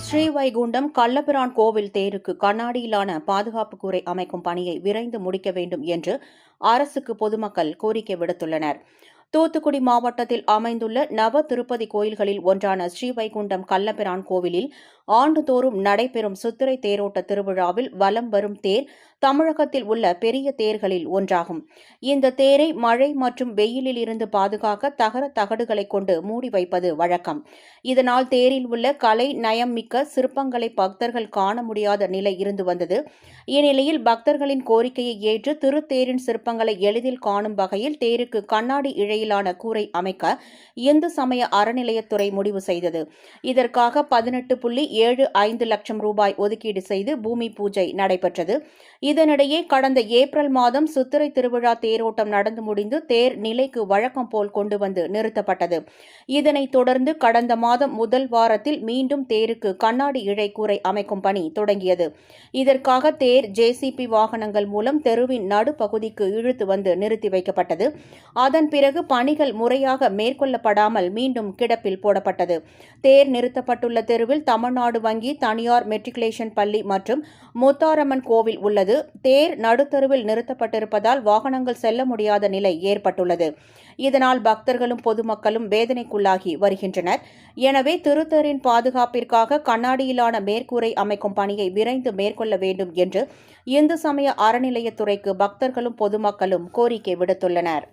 ஸ்ரீவைகுண்டம் கள்ளபிரான் கோவில் தேருக்கு கண்ணாடியிலான பாதுகாப்பு கூரை அமைக்கும் பணியை விரைந்து முடிக்க வேண்டும் என்று அரசுக்கு பொதுமக்கள் கோரிக்கை விடுத்துள்ளனர். தூத்துக்குடி மாவட்டத்தில் அமைந்துள்ள நவ திருப்பதி கோயில்களில் ஒன்றான ஸ்ரீவைகுண்டம் கள்ளபிரான் கோவிலில் ஆண்டுதோறும் நடைபெறும் சித்திரை தேரோட்ட திருவிழாவில் வலம் வரும் தேர் தமிழகத்தில் உள்ள பெரிய தேர்களில் ஒன்றாகும். இந்த தேரை மழை மற்றும் வெயிலில் இருந்து பாதுகாக்க தகர தகடுகளை கொண்டு மூடி வைப்பது வழக்கம். இதனால் தேரில் உள்ள கலை நயம் மிக்க சிற்பங்களை பக்தர்கள் காண முடியாத நிலை இருந்து வந்தது. இந்நிலையில் பக்தர்களின் கோரிக்கையை ஏற்று திருத்தேரின் சிற்பங்களை எளிதில் காணும் வகையில் தேருக்கு கண்ணாடி இழையிலான கூரை அமைக்க இந்து சமய அறநிலையத்துறை முடிவு செய்தது. இதற்காக 18.75 லட்சம் ரூபாய் ஒதுக்கீடு செய்து பூமி பூஜை நடைபெற்றது. இதனிடையே கடந்த ஏப்ரல் மாதம் சித்திரை திருவிழா தேரோட்டம் நடந்து முடிந்து தேர் நிலைக்கு வழக்கம் போல் கொண்டு வந்து நிறுத்தப்பட்டது. இதனைத் தொடர்ந்து கடந்த மாதம் முதல் வாரத்தில் மீண்டும் தேருக்கு கண்ணாடி இழை கூரை அமைக்கும் பணி தொடங்கியது. இதற்காக தேர் ஜேசிபி வாகனங்கள் மூலம் தெருவின் நடுப்பகுதிக்கு இழுத்து வந்து நிறுத்தி வைக்கப்பட்டது. அதன் பிறகு பணிகள் முறையாக மேற்கொள்ளப்படாமல் மீண்டும் கிடப்பில் போடப்பட்டது. தேர் நிறுத்தப்பட்டுள்ள தெருவில் தமிழ்நாடு வங்கி, தனியார் மெட்ரிகுலேஷன் பள்ளி மற்றும் முத்தாரம்மன் கோவில் உள்ளது. தேர் நடுத்தருவில் நிறுத்தப்பட்டிருப்பதால் வாகனங்கள் செல்ல முடியாத நிலை ஏற்பட்டுள்ளது. இதனால் பக்தர்களும் பொதுமக்களும் வேதனைக்குள்ளாகி வருகின்றனர். எனவே திருத்தேரின் பாதுகாப்பிற்காக கண்ணாடியிலான மேற்கூரை அமைக்கும் பணியை விரைந்து மேற்கொள்ள வேண்டும் என்று இந்து சமய அறநிலையத்துறைக்கு பக்தர்களும் பொதுமக்களும் கோரிக்கை விடுத்துள்ளனர்.